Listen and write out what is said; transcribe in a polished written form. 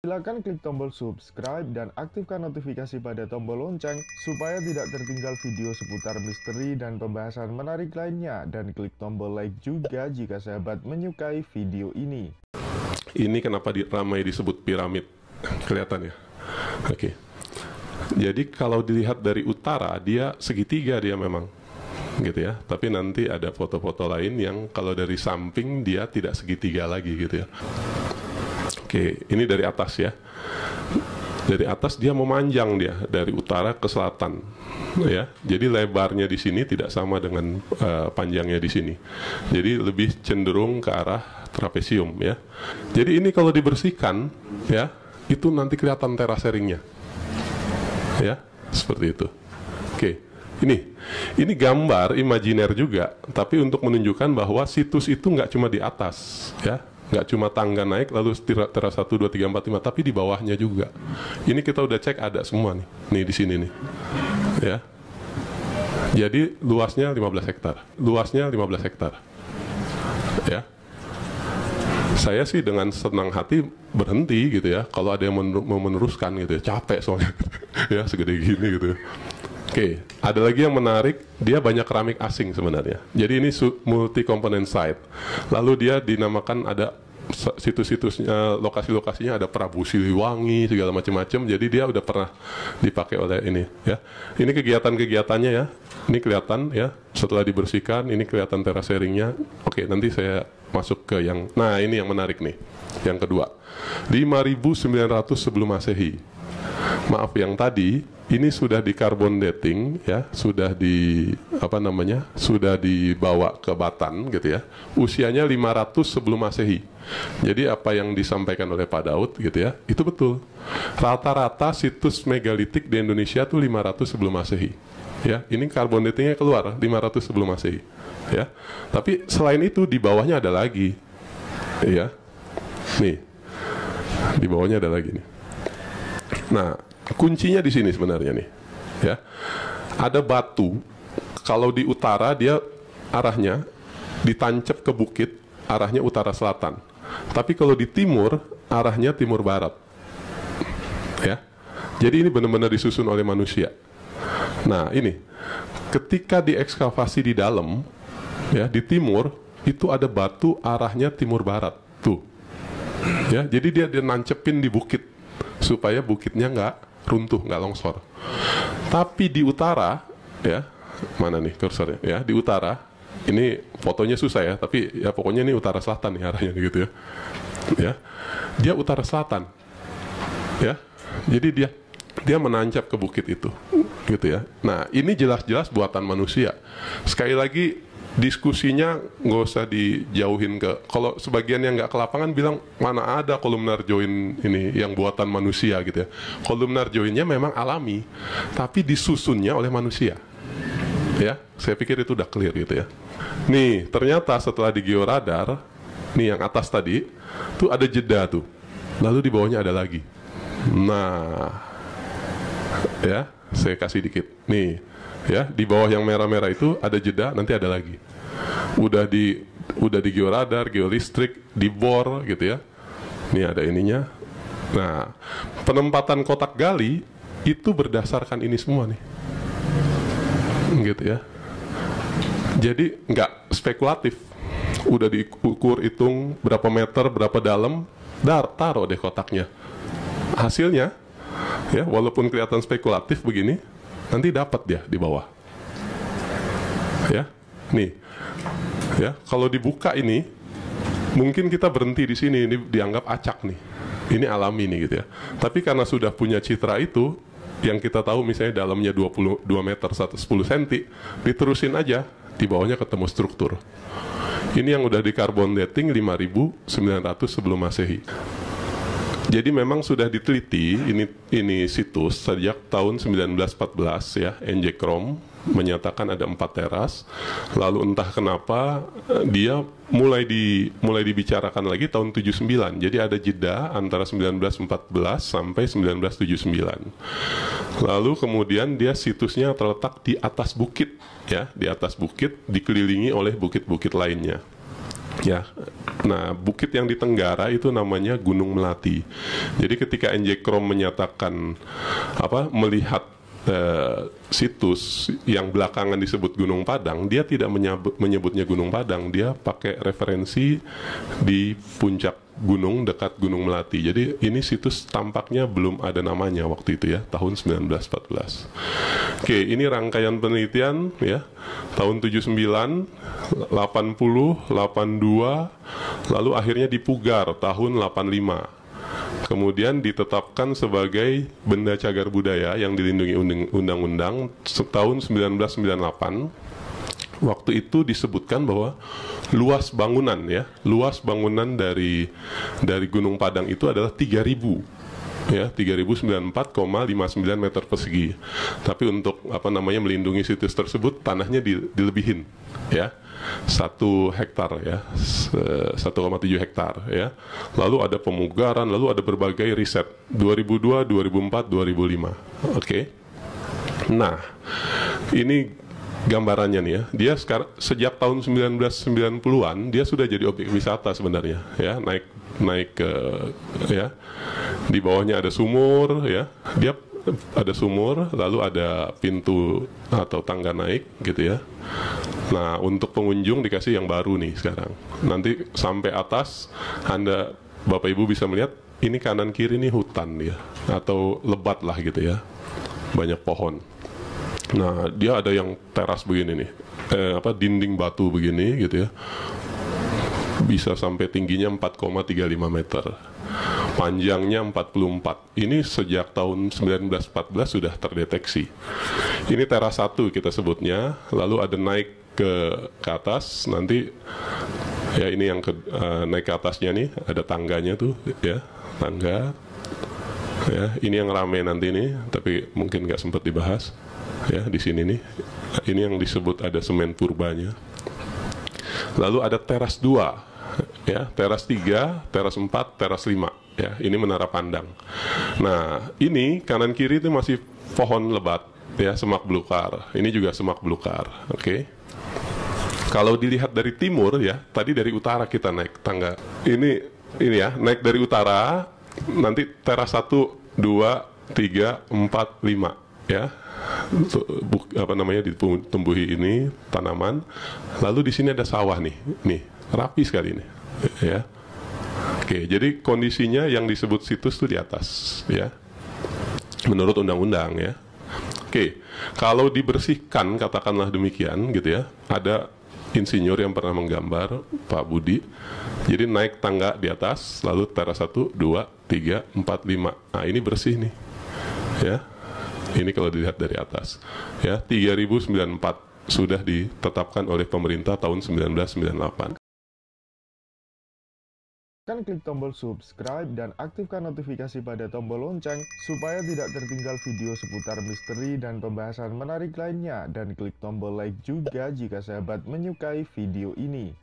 Silakan klik tombol subscribe dan aktifkan notifikasi pada tombol lonceng supaya tidak tertinggal video seputar misteri dan pembahasan menarik lainnya, dan klik tombol like juga jika sahabat menyukai video ini. Ini kenapa ramai disebut piramid? Kelihatan ya? Oke. Jadi kalau dilihat dari utara, dia segitiga dia memang, gitu ya. Tapi nanti ada foto-foto lain yang kalau dari samping dia tidak segitiga lagi, gitu ya. Oke, ini dari atas ya. Dari atas dia memanjang dia dari utara ke selatan, ya. Jadi lebarnya di sini tidak sama dengan panjangnya di sini. Jadi lebih cenderung ke arah trapesium, ya. Jadi ini kalau dibersihkan, ya, itu nanti kelihatan terasering-nya, ya, seperti itu. Oke, ini gambar imajiner juga, tapi untuk menunjukkan bahwa situs itu nggak cuma di atas, ya. Nggak cuma tangga naik lalu teras 1, 2, 3, 4, 5, tapi di bawahnya juga. Ini kita udah cek ada semua nih di sini nih, ya. Jadi luasnya 15 hektar, ya. Saya sih dengan senang hati berhenti gitu ya, kalau ada yang mau meneruskan gitu ya, capek soalnya, ya segede gini gitu. Oke, ada lagi yang menarik, dia banyak keramik asing sebenarnya. Jadi ini multi component site. Lalu dia dinamakan, ada situs-situsnya, lokasi-lokasinya ada Prabu Siliwangi segala macam-macam. Jadi dia udah pernah dipakai oleh ini, ya. Ini kegiatan-kegiatannya ya. Ini kelihatan ya. Setelah dibersihkan, ini kelihatan terasering-nya. Oke, nanti saya masuk ke yang, nah ini yang menarik nih. Yang kedua, 5.900 sebelum Masehi. Maaf, yang tadi ini sudah di carbon dating ya, sudah di sudah dibawa ke Batan gitu ya. Usianya 500 sebelum Masehi. Jadi apa yang disampaikan oleh Pak Daud gitu ya, itu betul. Rata-rata situs megalitik di Indonesia tuh 500 sebelum Masehi. Ya, ini carbon datingnya keluar 500 sebelum Masehi. Ya. Tapi selain itu di bawahnya ada lagi. Ya. Nih. Di bawahnya ada lagi nih. Nah, kuncinya di sini sebenarnya nih, ya. Ada batu, kalau di utara dia arahnya ditancap ke bukit, arahnya utara selatan. Tapi kalau di timur, arahnya timur barat. Ya. Jadi ini benar-benar disusun oleh manusia. Nah, ini ketika diekskavasi di dalam, ya, di timur itu ada batu arahnya timur barat. Tuh. Ya, jadi dia nancepin di bukit supaya bukitnya nggak runtuh, nggak longsor. Tapi di utara, ya, mana nih kursornya? Ya, di utara, ini fotonya susah ya, tapi ya pokoknya ini utara selatan nih arahnya gitu ya. Ya, dia utara selatan, ya. Jadi dia menancap ke bukit itu, gitu ya. Nah, ini jelas-jelas buatan manusia. Sekali lagi, diskusinya nggak usah dijauhin ke, kalau sebagian yang nggak ke lapangan bilang mana ada kolumnar join ini yang buatan manusia gitu ya. Kolumnar joinnya memang alami, tapi disusunnya oleh manusia. Ya, saya pikir itu udah clear gitu ya. Nih, ternyata setelah di georadar, nih yang atas tadi, tuh ada jeda tuh. Lalu di bawahnya ada lagi. Nah, ya, saya kasih dikit. Nih, ya, di bawah yang merah-merah itu ada jeda, nanti ada lagi. Udah di georadar, geolistrik, dibor gitu ya. Ini ada ininya. Nah, penempatan kotak gali itu berdasarkan ini semua nih. Gitu ya. Jadi nggak spekulatif. Udah diukur, hitung berapa meter, berapa dalam, taruh deh kotaknya. Hasilnya, ya, walaupun kelihatan spekulatif begini, nanti dapat dia di bawah. Ya, nih, ya, kalau dibuka ini, mungkin kita berhenti di sini, ini dianggap acak nih, ini alami nih gitu ya. Tapi karena sudah punya citra itu, yang kita tahu misalnya dalamnya 22 meter 110 cm, diterusin aja, di bawahnya ketemu struktur. Ini yang udah di carbon dating 5.900 sebelum Masehi. Jadi memang sudah diteliti ini situs sejak tahun 1914 ya, NJ Krom menyatakan ada 4 teras. Lalu entah kenapa dia mulai dibicarakan lagi tahun 79. Jadi ada jeda antara 1914 sampai 1979. Lalu kemudian dia situsnya terletak di atas bukit ya, di atas bukit dikelilingi oleh bukit-bukit lainnya. Ya, nah bukit yang di tenggara itu namanya Gunung Melati. Jadi ketika NJ Krom menyatakan melihat situs yang belakangan disebut Gunung Padang, dia tidak menyebutnya Gunung Padang, dia pakai referensi di puncak gunung dekat Gunung Melati. Jadi ini situs tampaknya belum ada namanya waktu itu ya, tahun 1914. Oke, ini rangkaian penelitian ya, tahun 79, 80, 82, lalu akhirnya dipugar tahun 85. Kemudian ditetapkan sebagai benda cagar budaya yang dilindungi undang-undang tahun 1998. Waktu itu disebutkan bahwa luas bangunan dari Gunung Padang itu adalah 3.000 ya, 3094,59 meter persegi. Tapi untuk melindungi situs tersebut tanahnya dilebihin ya. 1 hektar ya, 1,7 hektar ya. Lalu ada pemugaran, lalu ada berbagai riset 2002, 2004, 2005. Oke. Nah, ini gambarannya nih ya. Dia sejak tahun 1990-an dia sudah jadi objek wisata sebenarnya ya, naik ke ya. Di bawahnya ada sumur ya. Dia ada sumur, lalu ada pintu atau tangga naik gitu ya. Nah, untuk pengunjung dikasih yang baru nih sekarang. Nanti sampai atas Anda Bapak Ibu bisa melihat ini kanan kiri nih hutan ya, atau lebat lah gitu ya. Banyak pohon. Nah, dia ada yang teras begini nih. Dinding batu begini gitu ya. Bisa sampai tingginya 4,35 meter. Panjangnya 44. Ini sejak tahun 1914 sudah terdeteksi. Ini teras 1 kita sebutnya. Lalu ada naik ke atas, nanti ya ini yang naik ke atasnya nih, ada tangganya tuh ya, tangga. Ya, ini yang rame nanti nih, tapi mungkin nggak sempat dibahas. Ya, di sini nih. Ini yang disebut ada semen purbanya. Lalu ada teras 2. Ya, teras 3, teras 4, teras 5 ya, ini menara pandang. Nah, ini kanan kiri itu masih pohon lebat ya, semak belukar. Ini juga semak belukar. Oke. Kalau dilihat dari timur ya, tadi dari utara kita naik tangga. Ini ya, naik dari utara, nanti teras 1, 2, 3, 4, 5 ya. Ditumbuhi ini tanaman. Lalu di sini ada sawah nih. Nih, rapi sekali nih ya. Oke, jadi kondisinya yang disebut situs itu di atas ya, menurut undang-undang ya. Oke, kalau dibersihkan katakanlah demikian gitu ya, ada insinyur yang pernah menggambar, Pak Budi. Jadi naik tangga di atas, lalu teras 1, 2, 3, 4, 5. Nah, ini bersih nih ya. Ini kalau dilihat dari atas ya, 3094 sudah ditetapkan oleh pemerintah tahun 1998. Klik tombol subscribe dan aktifkan notifikasi pada tombol lonceng supaya tidak tertinggal video seputar misteri dan pembahasan menarik lainnya, dan klik tombol like juga jika sahabat menyukai video ini.